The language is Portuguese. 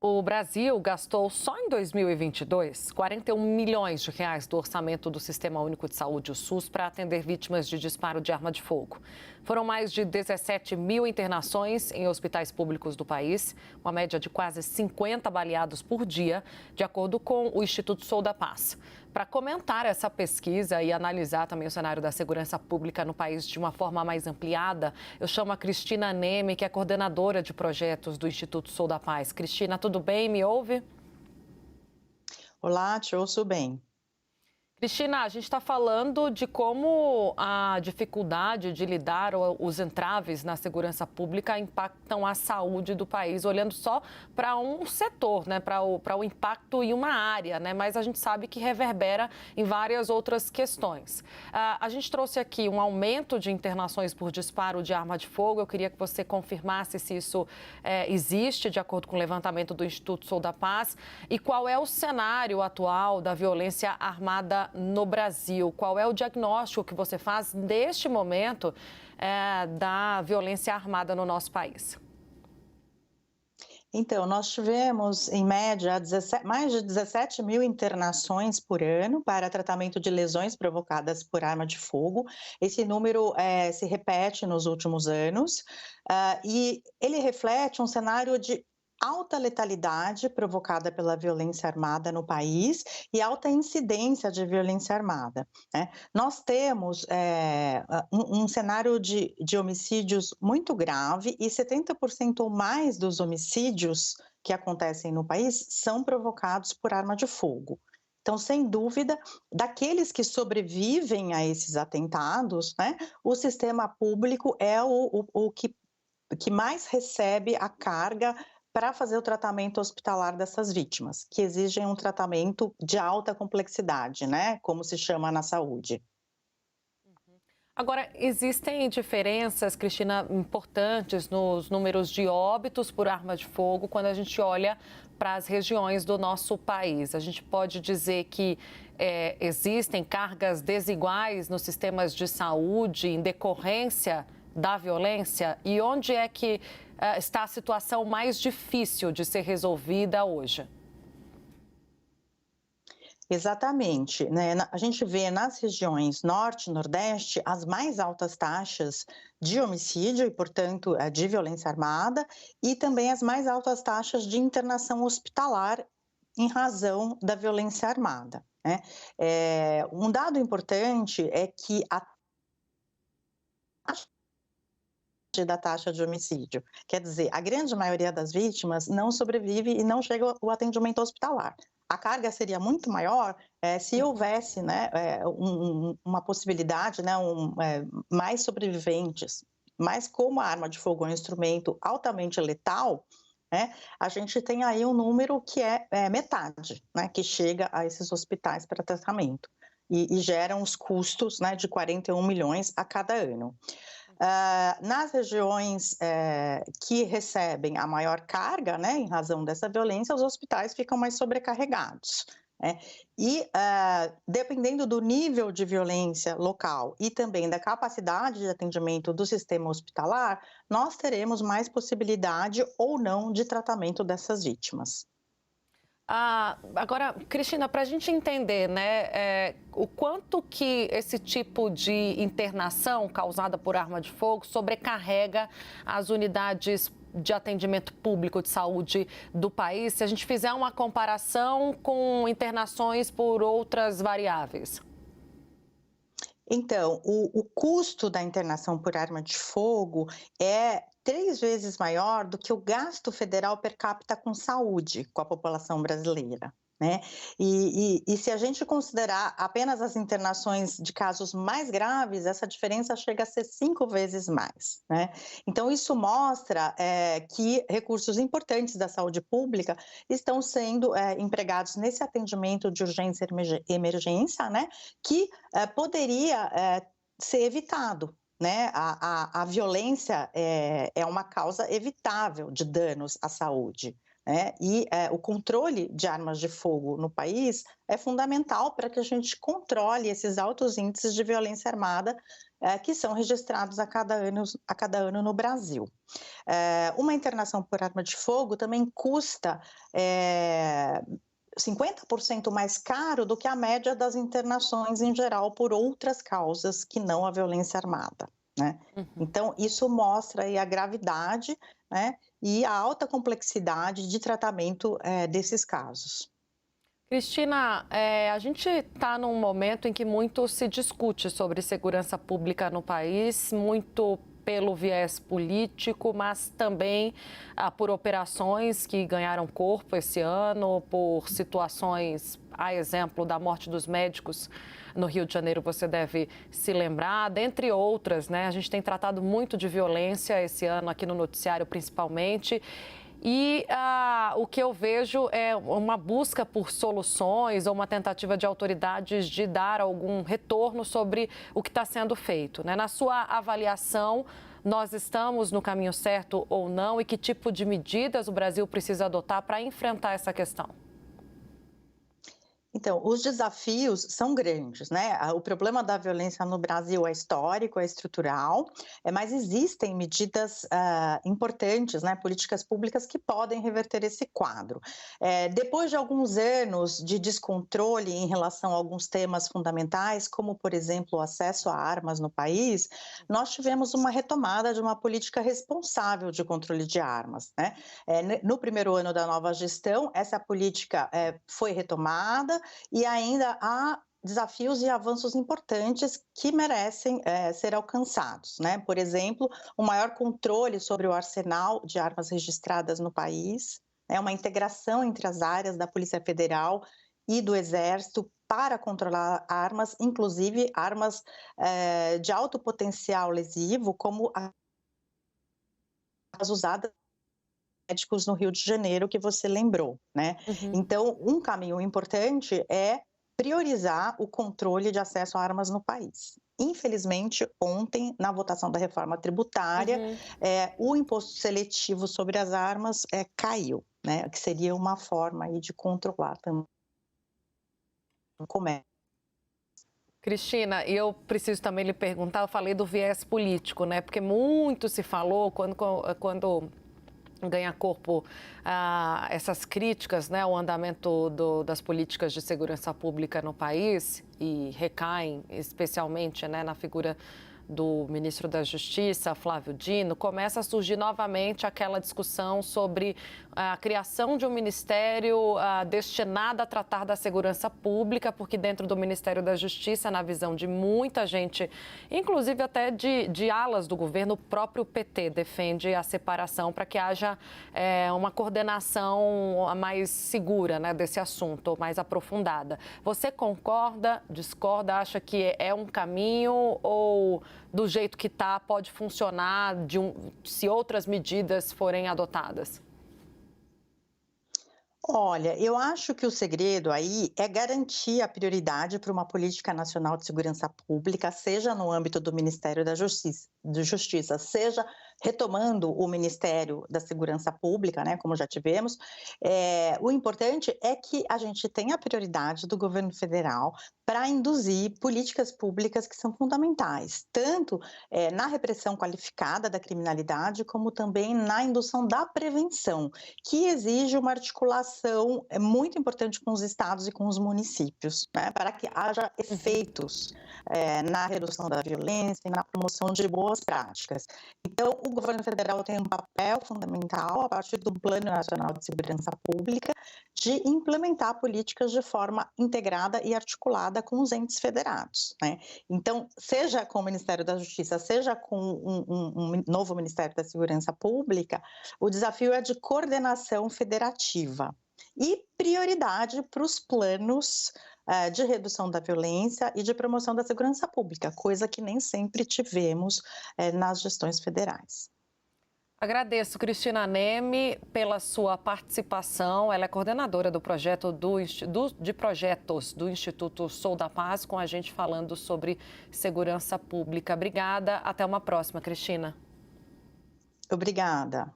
O Brasil gastou só em 2022 41 milhões de reais do orçamento do Sistema Único de Saúde, o SUS, para atender vítimas de disparo de arma de fogo. Foram mais de 17 mil internações em hospitais públicos do país, uma média de quase 50 baleados por dia, de acordo com o Instituto Sou da Paz. Para comentar essa pesquisa e analisar também o cenário da segurança pública no país de uma forma mais ampliada, eu chamo a Cristina Neme, que é coordenadora de projetos do Instituto Sou da Paz. Cristina, tudo bem? Me ouve? Olá, te ouço bem. Cristina, a gente está falando de como a dificuldade de lidar ou os entraves na segurança pública impactam a saúde do país, olhando só para um setor, né, para o impacto em uma área, né, mas a gente sabe que reverbera em várias outras questões. A gente trouxe aqui um aumento de internações por disparo de arma de fogo. Eu queria que você confirmasse se isso existe, de acordo com o levantamento do Instituto Sou da Paz, e qual é o cenário atual da violência armada no Brasil. Qual é o diagnóstico que você faz neste momento da violência armada no nosso país? Então, nós tivemos, em média, mais de 17 mil internações por ano para tratamento de lesões provocadas por arma de fogo. Esse número se repete nos últimos anos e ele reflete um cenário de alta letalidade provocada pela violência armada no país e alta incidência de violência armada, né? Nós temos um cenário de homicídios muito grave e 70% ou mais dos homicídios que acontecem no país são provocados por arma de fogo. Então, sem dúvida, daqueles que sobrevivem a esses atentados, né, o sistema público é o que mais recebe a carga para fazer o tratamento hospitalar dessas vítimas, que exigem um tratamento de alta complexidade, né, como se chama na saúde. Agora, existem diferenças, Cristina, importantes nos números de óbitos por arma de fogo quando a gente olha para as regiões do nosso país. A gente pode dizer que existem cargas desiguais nos sistemas de saúde em decorrência da violência, e onde é que está a situação mais difícil de ser resolvida hoje? Exatamente, né? A gente vê nas regiões norte e nordeste as mais altas taxas de homicídio e, portanto, de violência armada, e também as mais altas taxas de internação hospitalar em razão da violência armada, né? Um dado importante é que a da taxa de homicídio. Quer dizer, a grande maioria das vítimas não sobrevive e não chega ao atendimento hospitalar. A carga seria muito maior se houvesse, né, uma possibilidade, né, mais sobreviventes. Mas como a arma de fogo é um instrumento altamente letal, né, a gente tem aí um número que é metade, né, que chega a esses hospitais para tratamento e geram os custos, né, de 41 milhões a cada ano. Nas regiões que recebem a maior carga, né, em razão dessa violência, os hospitais ficam mais sobrecarregados, né? E, dependendo do nível de violência local e também da capacidade de atendimento do sistema hospitalar, nós teremos mais possibilidade ou não de tratamento dessas vítimas. Agora, Cristina, para a gente entender, né, o quanto que esse tipo de internação causada por arma de fogo sobrecarrega as unidades de atendimento público de saúde do país, se a gente fizer uma comparação com internações por outras variáveis? Então, o custo da internação por arma de fogo é 3 vezes maior do que o gasto federal per capita com saúde, com a população brasileira, né. E se a gente considerar apenas as internações de casos mais graves, essa diferença chega a ser 5 vezes mais, né. Então isso mostra, que recursos importantes da saúde pública estão sendo, empregados nesse atendimento de urgência e emergência, né, que, poderia, ser evitado, né? A violência é uma causa evitável de danos à saúde, né? E o controle de armas de fogo no país é fundamental para que a gente controle esses altos índices de violência armada que são registrados a cada ano no Brasil. Uma internação por arma de fogo também custa 50% mais caro do que a média das internações em geral por outras causas que não a violência armada, né? Então, isso mostra aí a gravidade, né, e a alta complexidade de tratamento desses casos. Cristina, a gente está num momento em que muito se discute sobre segurança pública no país, muito pelo viés político, mas também por operações que ganharam corpo esse ano, por situações, a exemplo da morte dos médicos no Rio de Janeiro, você deve se lembrar, dentre outras, né? A gente tem tratado muito de violência esse ano aqui no noticiário, principalmente. E o que eu vejo é uma busca por soluções ou uma tentativa de autoridades de dar algum retorno sobre o que está sendo feito, né? Na sua avaliação, nós estamos no caminho certo ou não? E que tipo de medidas o Brasil precisa adotar para enfrentar essa questão? Então, os desafios são grandes, né? O problema da violência no Brasil é histórico, é estrutural, mas existem medidas importantes, né? Políticas públicas que podem reverter esse quadro. Depois de alguns anos de descontrole em relação a alguns temas fundamentais, como, por exemplo, o acesso a armas no país, nós tivemos uma retomada de uma política responsável de controle de armas, né? No primeiro ano da nova gestão, essa política foi retomada, e ainda há desafios e avanços importantes que merecem ser alcançados, né? Por exemplo, o maior controle sobre o arsenal de armas registradas no país, uma integração entre as áreas da Polícia Federal e do Exército para controlar armas, inclusive armas de alto potencial lesivo, como as usadas médicos no Rio de Janeiro, que você lembrou, né? Então, um caminho importante é priorizar o controle de acesso a armas no país. Infelizmente, ontem, na votação da reforma tributária, o imposto seletivo sobre as armas caiu, né? Que seria uma forma aí de controlar também o comércio. Cristina, eu preciso também lhe perguntar, eu falei do viés político, né? Porque muito se falou quando ganha corpo essas críticas, né, ao andamento das políticas de segurança pública no país e recaem especialmente, né, na figura do ministro da Justiça, Flávio Dino, começa a surgir novamente aquela discussão sobre a criação de um ministério destinado a tratar da segurança pública, porque dentro do Ministério da Justiça, na visão de muita gente, inclusive até de alas do governo, o próprio PT defende a separação para que haja uma coordenação mais segura, né, desse assunto, mais aprofundada. Você concorda, discorda, acha que é um caminho ou do jeito que está pode funcionar se outras medidas forem adotadas? Olha, eu acho que o segredo aí é garantir a prioridade para uma política nacional de segurança pública, seja no âmbito do Ministério da Justiça, seja retomando o Ministério da Segurança Pública, né, como já tivemos. O importante é que a gente tenha a prioridade do governo federal para induzir políticas públicas que são fundamentais, tanto na repressão qualificada da criminalidade, como também na indução da prevenção, que exige uma articulação muito importante com os estados e com os municípios, né, para que haja efeitos na redução da violência e na promoção de boas práticas. Então, o governo federal tem um papel fundamental, a partir do Plano Nacional de Segurança Pública, de implementar políticas de forma integrada e articulada com os entes federados, né? Então, seja com o Ministério da Justiça, seja com um novo Ministério da Segurança Pública, o desafio é de coordenação federativa e prioridade para os planos de redução da violência e de promoção da segurança pública, coisa que nem sempre tivemos nas gestões federais. Agradeço, Cristina Neme, pela sua participação. Ela é coordenadora do projeto de projetos do Instituto Sou da Paz, com a gente falando sobre segurança pública. Obrigada. Até uma próxima, Cristina. Obrigada.